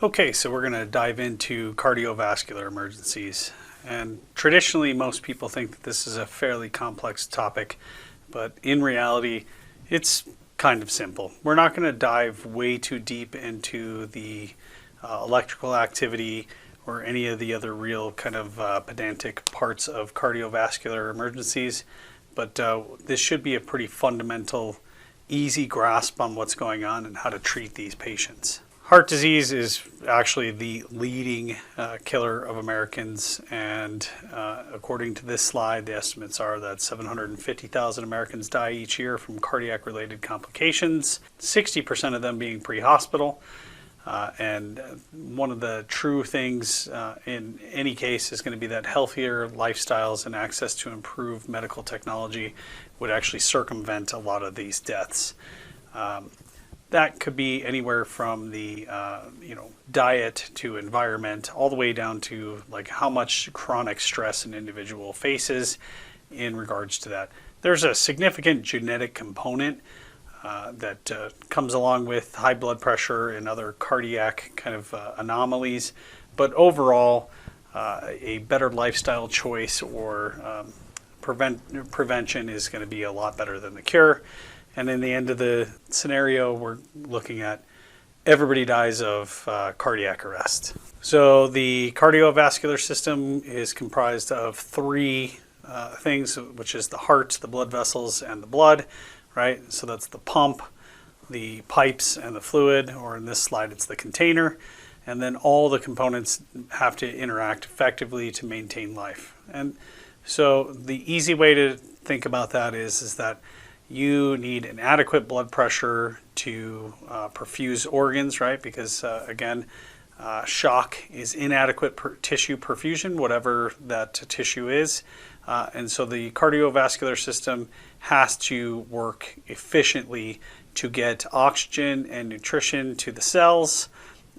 Okay, so we're going to dive into cardiovascular emergencies. And traditionally, most people think that this is a fairly complex topic, but in reality, it's kind of simple. We're not going to dive way too deep into the electrical activity or any of the other real kind of pedantic parts of cardiovascular emergencies, but this should be a pretty fundamental, easy grasp on what's going on and how to treat these patients. Heart disease is actually the leading killer of Americans, and according to this slide, the estimates are that 750,000 Americans die each year from cardiac-related complications, 60% of them being pre-hospital. And one of the true things in any case is going to be that healthier lifestyles and access to improved medical technology would actually circumvent a lot of these deaths. That could be anywhere from the diet to environment, all the way down to like how much chronic stress an individual faces in regards to that. There's a significant genetic component that comes along with high blood pressure and other cardiac kind of anomalies, but overall a better lifestyle choice or prevention is going to be a lot better than the cure. And in the end of the scenario, we're looking at everybody dies of cardiac arrest. So the cardiovascular system is comprised of three things, which is the heart, the blood vessels, and the blood, right? So that's the pump, the pipes, and the fluid, or in this slide, it's the container. And then all the components have to interact effectively to maintain life. And so the easy way to think about that is that you need an adequate blood pressure to perfuse organs, right? Because again, shock is inadequate tissue perfusion, whatever that tissue is. And so the cardiovascular system has to work efficiently to get oxygen and nutrition to the cells,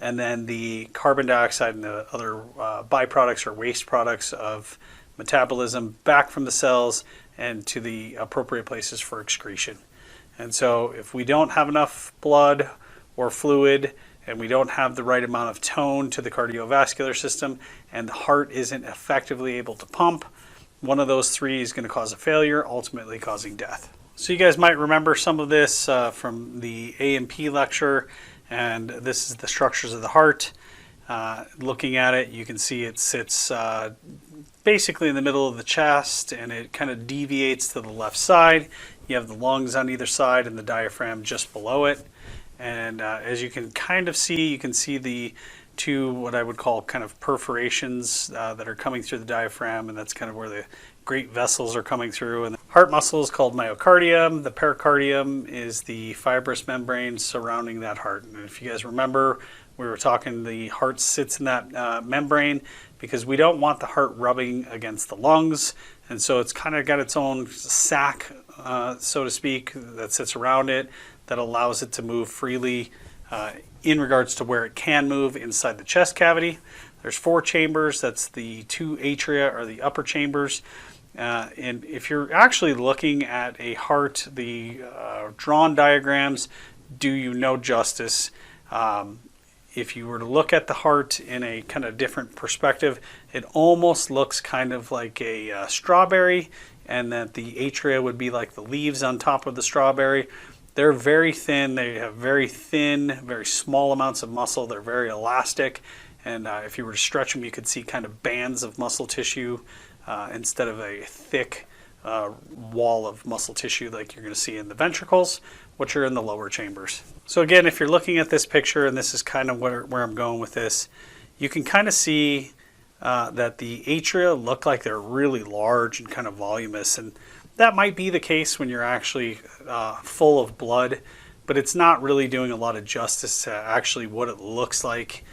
and then the carbon dioxide and the other byproducts or waste products of metabolism back from the cells and to the appropriate places for excretion. And so if we don't have enough blood or fluid and we don't have the right amount of tone to the cardiovascular system and the heart isn't effectively able to pump, one of those three is going to cause a failure, ultimately causing death. So you guys might remember some of this from the AEMT lecture, and this is the structures of the heart. Looking at it, you can see it sits basically in the middle of the chest, and it kind of deviates to the left side. You have the lungs on either side and the diaphragm just below it. And as you can kind of see, you can see the two, what I would call kind of perforations that are coming through the diaphragm, and that's kind of where the great vessels are coming through. And the heart muscle is called myocardium. The pericardium is the fibrous membrane surrounding that heart. And if you guys remember, we were talking the heart sits in that membrane because we don't want the heart rubbing against the lungs. And so it's kind of got its own sac, so to speak, that sits around it that allows it to move freely in regards to where it can move inside the chest cavity. There's 4 chambers. That's the 2 atria, or the upper chambers. And if you're actually looking at a heart, the drawn diagrams do you no justice. If you were to look at the heart in a kind of different perspective, it almost looks kind of like a strawberry, and that the atria would be like the leaves on top of the strawberry. They're very thin. They have very thin, very small amounts of muscle. They're very elastic. And if you were to stretch them, you could see kind of bands of muscle tissue instead of a thick wall of muscle tissue like you're going to see in the ventricles, which are in the lower chambers. So again, if you're looking at this picture, and this is kind of where I'm going with this, you can kind of see that the atria look like they're really large and kind of voluminous. And that might be the case when you're actually full of blood, but it's not really doing a lot of justice to actually what it looks like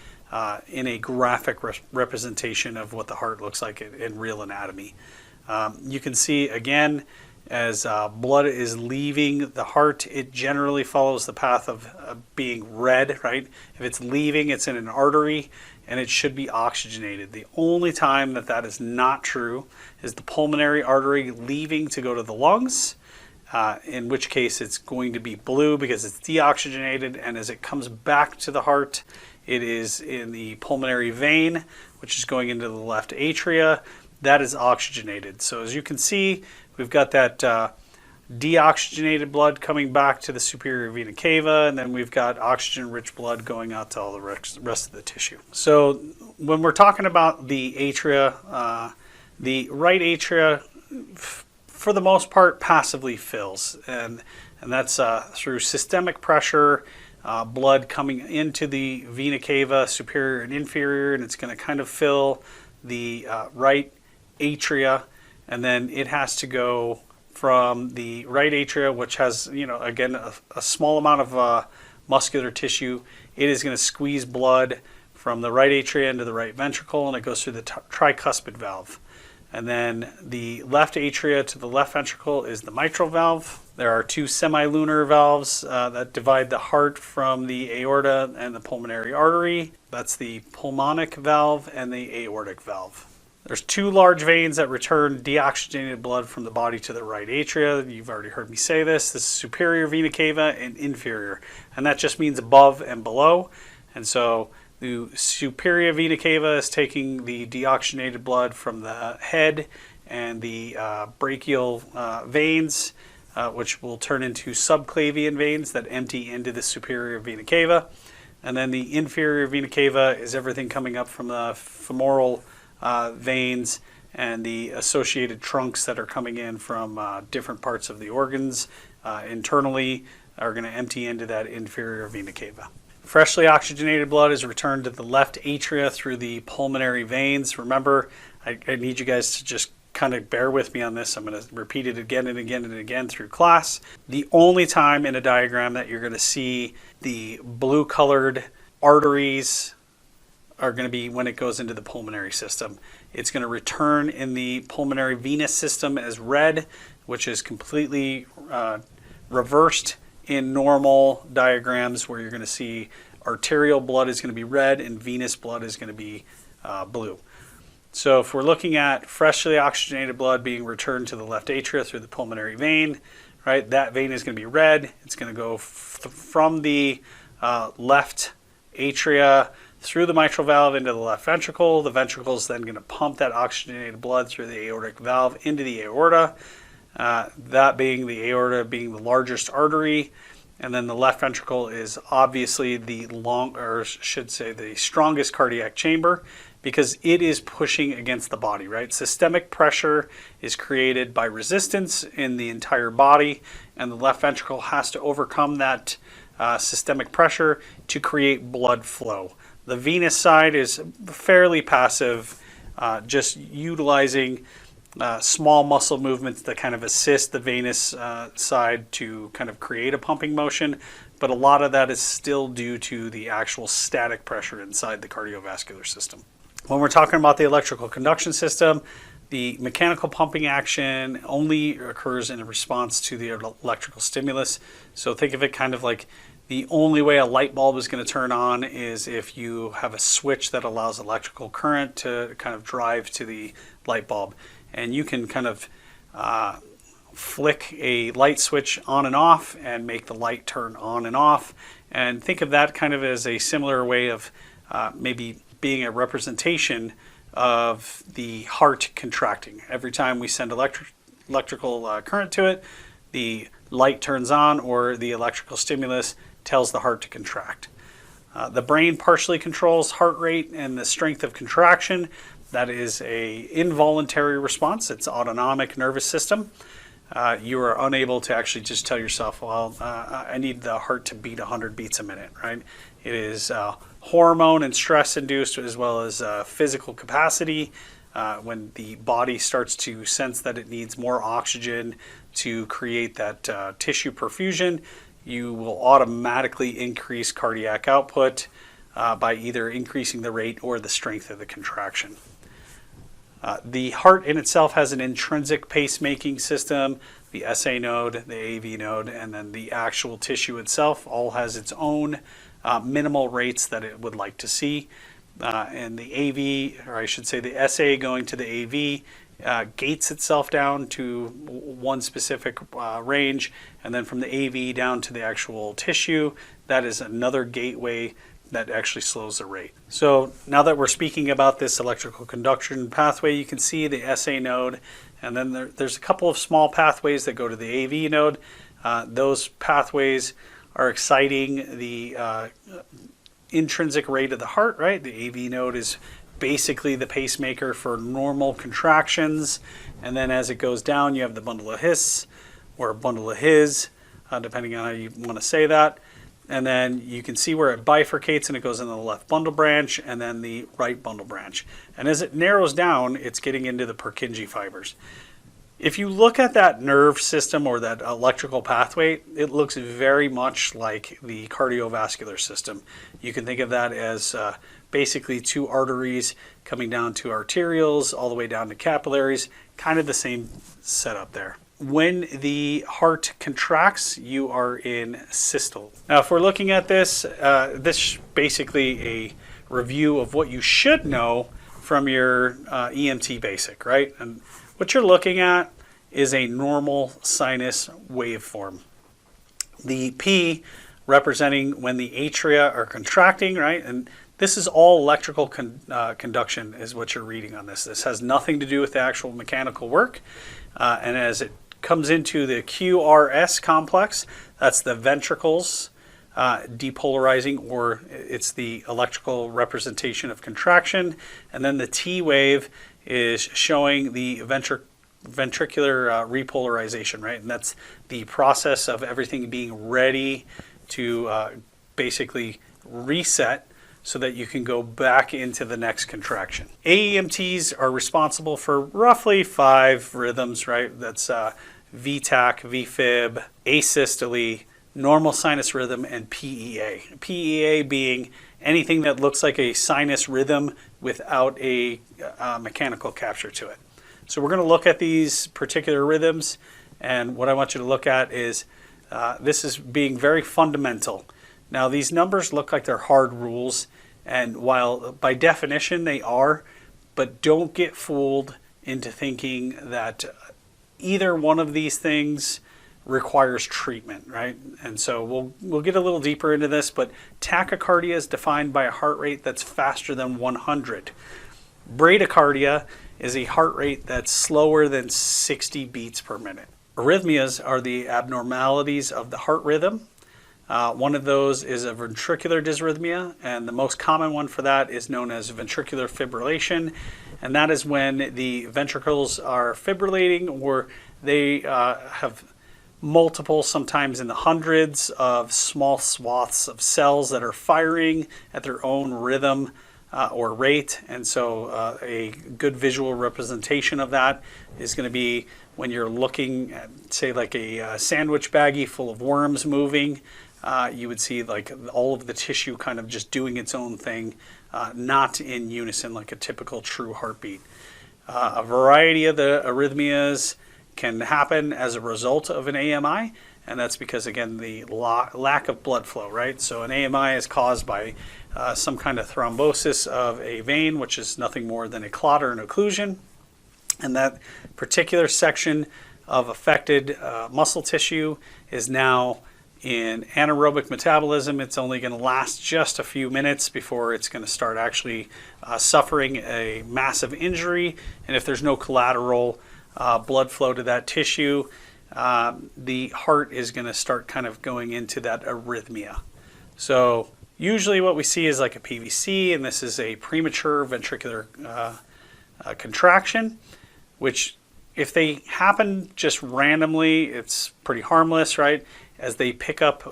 in a graphic representation of what the heart looks like in real anatomy. You can see, again, as blood is leaving the heart, it generally follows the path of being red, right? If it's leaving, it's in an artery, and it should be oxygenated. The only time that that is not true is the pulmonary artery leaving to go to the lungs, in which case it's going to be blue because it's deoxygenated, and as it comes back to the heart, it is in the pulmonary vein, which is going into the left atria. That is oxygenated. So as you can see, we've got that deoxygenated blood coming back to the superior vena cava, and then we've got oxygen-rich blood going out to all the rest of the tissue. So when we're talking about the atria, the right atria, for the most part, passively fills, and that's through systemic pressure, blood coming into the vena cava, superior and inferior, and it's going to kind of fill the right atria, and then it has to go from the right atria, which has, again, a small amount of muscular tissue. It is going to squeeze blood from the right atria into the right ventricle, and it goes through the tricuspid valve. And then the left atria to the left ventricle is the mitral valve. There are two semilunar valves that divide the heart from the aorta and the pulmonary artery. That's the pulmonic valve and the aortic valve. There's two large veins that return deoxygenated blood from the body to the right atria. You've already heard me say this. This is superior vena cava and inferior. And that just means above and below. And so the superior vena cava is taking the deoxygenated blood from the head and the brachial veins, which will turn into subclavian veins that empty into the superior vena cava. And then the inferior vena cava is everything coming up from the femoral veins and the associated trunks that are coming in from different parts of the organs internally are going to empty into that inferior vena cava. Freshly oxygenated blood is returned to the left atria through the pulmonary veins. Remember, I need you guys to just kind of bear with me on this. I'm going to repeat it again and again and again through class. The only time in a diagram that you're going to see the blue colored arteries are going to be when it goes into the pulmonary system. It's going to return in the pulmonary venous system as red, which is completely reversed in normal diagrams where you're going to see arterial blood is going to be red and venous blood is going to be blue. So if we're looking at freshly oxygenated blood being returned to the left atria through the pulmonary vein, right, that vein is going to be red. It's going to go from the left atria through the mitral valve into the left ventricle. The ventricle is then going to pump that oxygenated blood through the aortic valve into the aorta, that being the aorta being the largest artery. And then the left ventricle is obviously the strongest cardiac chamber because it is pushing against the body, right? Systemic pressure is created by resistance in the entire body, and the left ventricle has to overcome that systemic pressure to create blood flow. The venous side is fairly passive, just utilizing small muscle movements that kind of assist the venous side to kind of create a pumping motion, but a lot of that is still due to the actual static pressure inside the cardiovascular system. When we're talking about the electrical conduction system, the mechanical pumping action only occurs in response to the electrical stimulus. So think of it kind of like the only way a light bulb is going to turn on is if you have a switch that allows electrical current to kind of drive to the light bulb. And you can kind of flick a light switch on and off and make the light turn on and off. And think of that kind of as a similar way of maybe being a representation of the heart contracting. Every time we send electrical current to it, the light turns on or the electrical stimulus tells the heart to contract. The brain partially controls heart rate and the strength of contraction. That is a involuntary response. It's autonomic nervous system. You are unable to actually just tell yourself, well, I need the heart to beat 100 beats a minute, right? It is hormone and stress induced as well as physical capacity. When the body starts to sense that it needs more oxygen to create that tissue perfusion, you will automatically increase cardiac output by either increasing the rate or the strength of the contraction. The heart in itself has an intrinsic pacemaking system. The SA node, the AV node, and then the actual tissue itself all has its own minimal rates that it would like to see. And the AV, or I should say the SA going to the AV, gates itself down to one specific range, and then from the AV down to the actual tissue, that is another gateway that actually slows the rate. So now that we're speaking about this electrical conduction pathway, you can see the SA node, and then there's a couple of small pathways that go to the AV node. Those pathways are exciting the intrinsic rate of the heart, right? The AV node is basically the pacemaker for normal contractions, and then as it goes down, you have the bundle of His or bundle of His, depending on how you want to say that. And then you can see where it bifurcates and it goes into the left bundle branch and then the right bundle branch. And as it narrows down, it's getting into the Purkinje fibers. If you look at that nerve system or that electrical pathway, it looks very much like the cardiovascular system. You can think of that as basically two arteries coming down to arterioles all the way down to capillaries, kind of the same setup there. When the heart contracts, you are in systole. Now, if we're looking at this, this is basically a review of what you should know from your EMT basic, right? And what you're looking at is a normal sinus waveform. The P representing when the atria are contracting, right? And this is all electrical conduction is what you're reading on this. This has nothing to do with the actual mechanical work. And as it comes into the QRS complex, that's the ventricles depolarizing, or it's the electrical representation of contraction. And then the T wave is showing the ventricular repolarization, right? And that's the process of everything being ready to basically reset so that you can go back into the next contraction. AEMTs are responsible for roughly 5 rhythms, right? That's VTAC, VFib, asystole, normal sinus rhythm, and PEA. PEA being anything that looks like a sinus rhythm without a mechanical capture to it. So we're going to look at these particular rhythms, and what I want you to look at is this is being very fundamental. Now, these numbers look like they're hard rules, and while by definition they are, but don't get fooled into thinking that either one of these things requires treatment, right? And so we'll get a little deeper into this, but tachycardia is defined by a heart rate that's faster than 100. Bradycardia is a heart rate that's slower than 60 beats per minute. Arrhythmias are the abnormalities of the heart rhythm. One of those is a ventricular dysrhythmia, and the most common one for that is known as ventricular fibrillation, and that is when the ventricles are fibrillating, or they have multiple, sometimes in the hundreds of small swaths of cells that are firing at their own rhythm or rate. And so a good visual representation of that is going to be when you're looking at, say, like a sandwich baggie full of worms moving. You would see like all of the tissue kind of just doing its own thing, not in unison like a typical true heartbeat. A variety of the arrhythmias can happen as a result of an AMI, and that's because, again, the lack of blood flow, right? So an AMI is caused by some kind of thrombosis of a vein, which is nothing more than a clot or an occlusion, and that particular section of affected muscle tissue is now in anaerobic metabolism. It's only going to last just a few minutes before it's going to start actually suffering a massive injury. And if there's no collateral blood flow to that tissue, the heart is going to start kind of going into that arrhythmia. So usually what we see is like a PVC, and this is a premature ventricular contraction, which if they happen just randomly, it's pretty harmless, right? As they pick up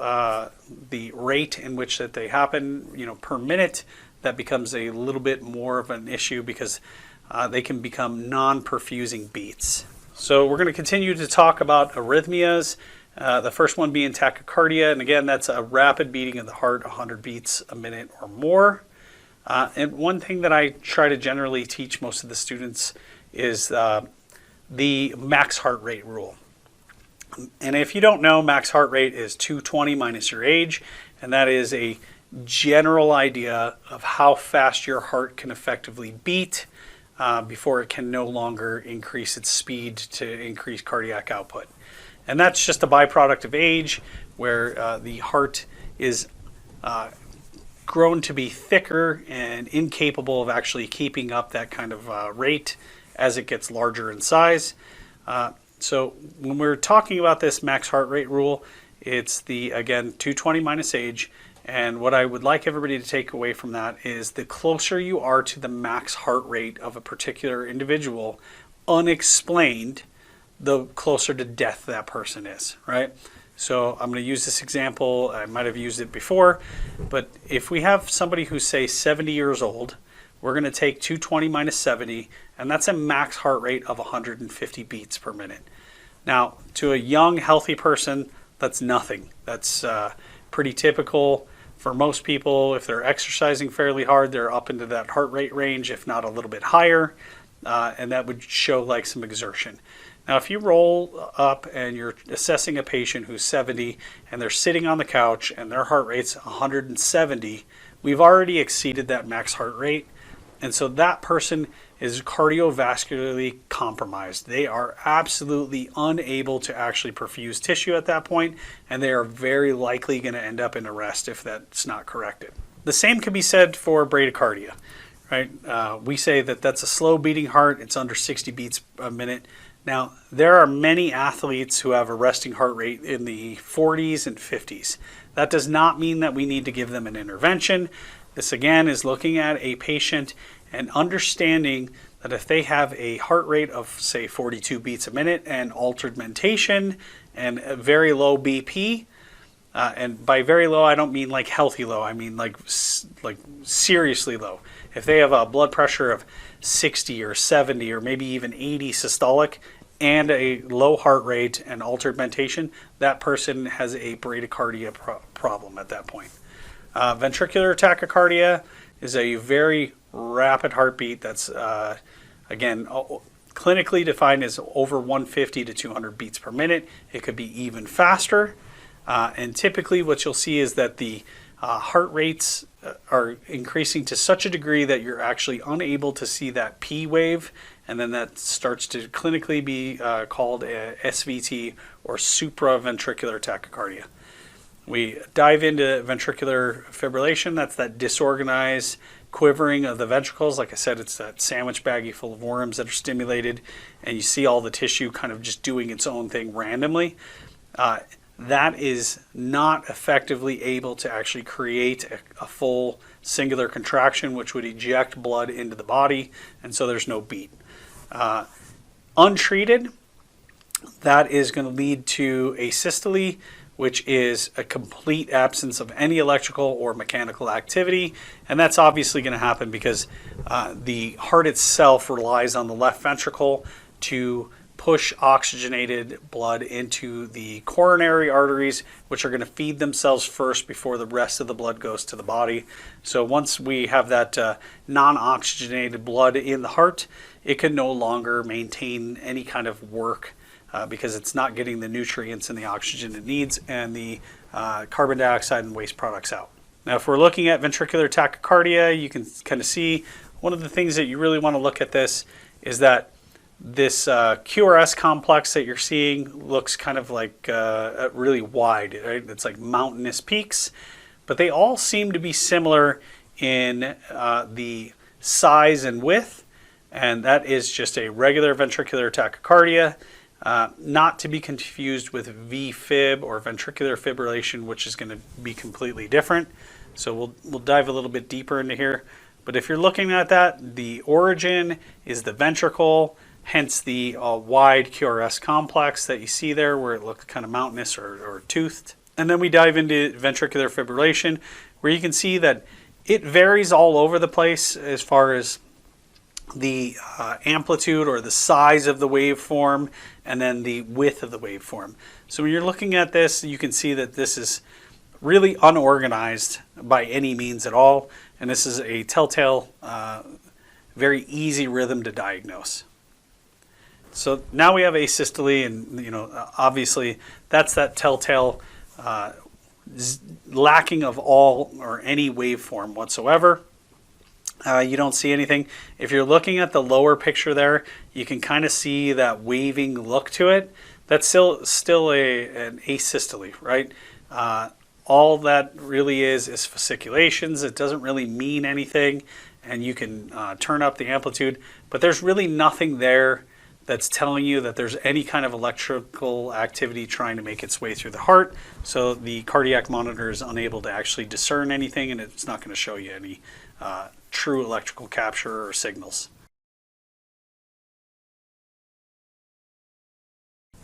the rate in which that they happen, per minute, that becomes a little bit more of an issue because they can become non-perfusing beats. So we're going to continue to talk about arrhythmias. The first one being tachycardia, and again, that's a rapid beating of the heart, 100 beats a minute or more. And one thing that I try to generally teach most of the students is the max heart rate rule. And if you don't know, max heart rate is 220 minus your age, and that is a general idea of how fast your heart can effectively beat before it can no longer increase its speed to increase cardiac output. And that's just a byproduct of age, where the heart is grown to be thicker and incapable of actually keeping up that kind of rate as it gets larger in size. So when we're talking about this max heart rate rule, it's again, 220 minus age. And what I would like everybody to take away from that is the closer you are to the max heart rate of a particular individual, unexplained, the closer to death that person is, right? So I'm going to use this example. I might have used it before, but if we have somebody who's, say, 70 years old, we're going to take 220 minus 70, and that's a max heart rate of 150 beats per minute. Now, to a young, healthy person, that's nothing. That's pretty typical for most people. If they're exercising fairly hard, they're up into that heart rate range, if not a little bit higher, and that would show like some exertion. Now, if you roll up and you're assessing a patient who's 70 and they're sitting on the couch and their heart rate's 170, we've already exceeded that max heart rate. And so that person is cardiovascularly compromised. They are absolutely unable to actually perfuse tissue at that point, and they are very likely going to end up in arrest if that's not corrected. The same can be said for bradycardia, right? We say that that's a slow beating heart. It's under 60 beats a minute. Now, there are many athletes who have a resting heart rate in the 40s and 50s. That does not mean that we need to give them an intervention. This, again, is looking at a patient and understanding that if they have a heart rate of, say, 42 beats a minute and altered mentation and a very low BP, and by very low, I don't mean like healthy low. I mean like seriously low. If they have a blood pressure of 60 or 70 or maybe even 80 systolic and a low heart rate and altered mentation, that person has a bradycardia problem at that point. Ventricular tachycardia is a very rapid heartbeat that's, again, clinically defined as over 150 to 200 beats per minute. It could be even faster. And typically what you'll see is that the heart rates are increasing to such a degree that you're actually unable to see that P wave, and then that starts to clinically be called a SVT or supraventricular tachycardia. We dive into ventricular fibrillation. That's that disorganized quivering of the ventricles. Like I said, it's that sandwich baggie full of worms that are stimulated, and you see all the tissue kind of just doing its own thing randomly. That is not effectively able to actually create a full singular contraction, which would eject blood into the body, and so there's no beat. Untreated, that is going to lead to asystole, which is a complete absence of any electrical or mechanical activity, and that's obviously going to happen because the heart itself relies on the left ventricle to push oxygenated blood into the coronary arteries, which are going to feed themselves first before the rest of the blood goes to the body. So once we have that non-oxygenated blood in the heart, it can no longer maintain any kind of work because it's not getting the nutrients and the oxygen it needs and the carbon dioxide and waste products out. Now, if we're looking at ventricular tachycardia, you can kind of see one of the things that you really want to look at this is that this QRS complex that you're seeing looks kind of like really wide, right? It's like mountainous peaks, but they all seem to be similar in the size and width, and that is just a regular ventricular tachycardia, not to be confused with VFib or ventricular fibrillation, which is going to be completely different. So we'll dive a little bit deeper into here. But if you're looking at that, the origin is the ventricle, hence the wide QRS complex that you see there where it looks kind of mountainous or toothed. And then we dive into ventricular fibrillation, where you can see that it varies all over the place as far as the amplitude or the size of the waveform and then the width of the waveform. So when you're looking at this, you can see that this is really unorganized by any means at all, and this is a telltale, very easy rhythm to diagnose. So now we have asystole, and obviously that's that telltale lacking of all or any waveform whatsoever. You don't see anything. If you're looking at the lower picture there, you can kind of see that waving look to it. That's still an asystole, right? All that really is fasciculations. It doesn't really mean anything, and you can turn up the amplitude, but there's really nothing there that's telling you that there's any kind of electrical activity trying to make its way through the heart. So the cardiac monitor is unable to actually discern anything, and it's not going to show you any true electrical capture or signals.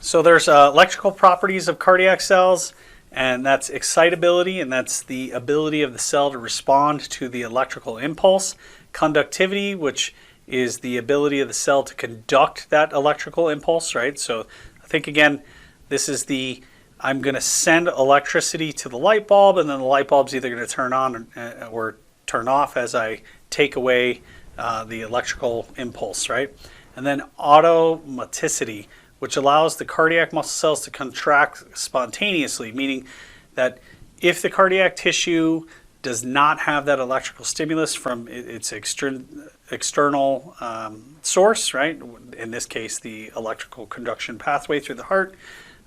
So there's electrical properties of cardiac cells, and that's excitability, and that's the ability of the cell to respond to the electrical impulse. Conductivity, which is the ability of the cell to conduct that electrical impulse, right? So I think, again, this is I'm going to send electricity to the light bulb, and then the light bulb's either going to turn on or turn off as I take away the electrical impulse, right? And then automaticity, which allows the cardiac muscle cells to contract spontaneously, meaning that if the cardiac tissue does not have that electrical stimulus from its external source, right? In this case, the electrical conduction pathway through the heart,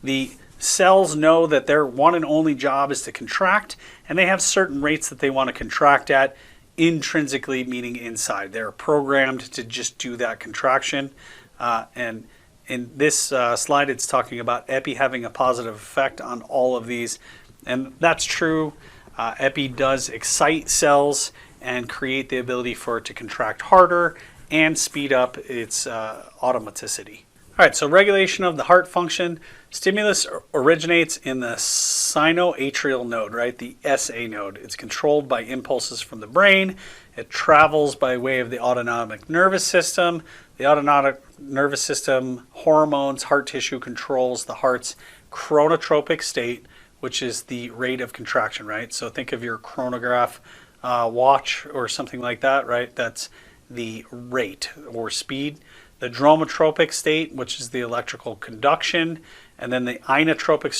the cells know that their one and only job is to contract, and they have certain rates that they want to contract at intrinsically, meaning inside. They're programmed to just do that contraction. And in this slide, it's talking about epi having a positive effect on all of these. And that's true. Epi does excite cells and create the ability for it to contract harder and speed up its automaticity. All right, so regulation of the heart function. Stimulus originates in the sinoatrial node, right? The SA node. It's controlled by impulses from the brain. It travels by way of the autonomic nervous system. The autonomic nervous system, hormones, heart tissue controls the heart's chronotropic state, which is the rate of contraction, right? So think of your chronograph watch or something like that, right? That's the rate or speed. The dromotropic state, which is the electrical conduction, and then the inotropic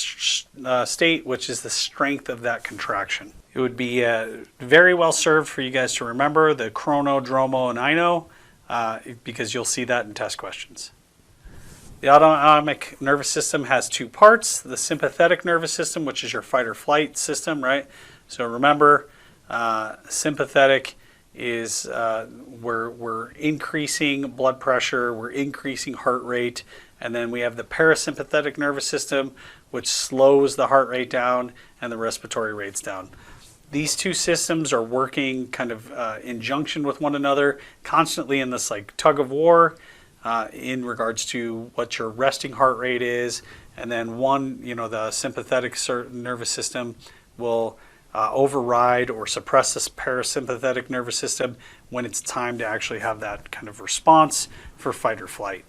state, which is the strength of that contraction. It would be very well served for you guys to remember the chrono, dromo, and ino, because you'll see that in test questions. The autonomic nervous system has two parts. The sympathetic nervous system, which is your fight or flight system, right? So remember, sympathetic is we're increasing blood pressure, we're increasing heart rate, and then we have the parasympathetic nervous system, which slows the heart rate down and the respiratory rates down. These two systems are working kind of in junction with one another, constantly in this like tug of war in regards to what your resting heart rate is, and then the sympathetic nervous system will override or suppress this parasympathetic nervous system when it's time to actually have that kind of response for fight or flight.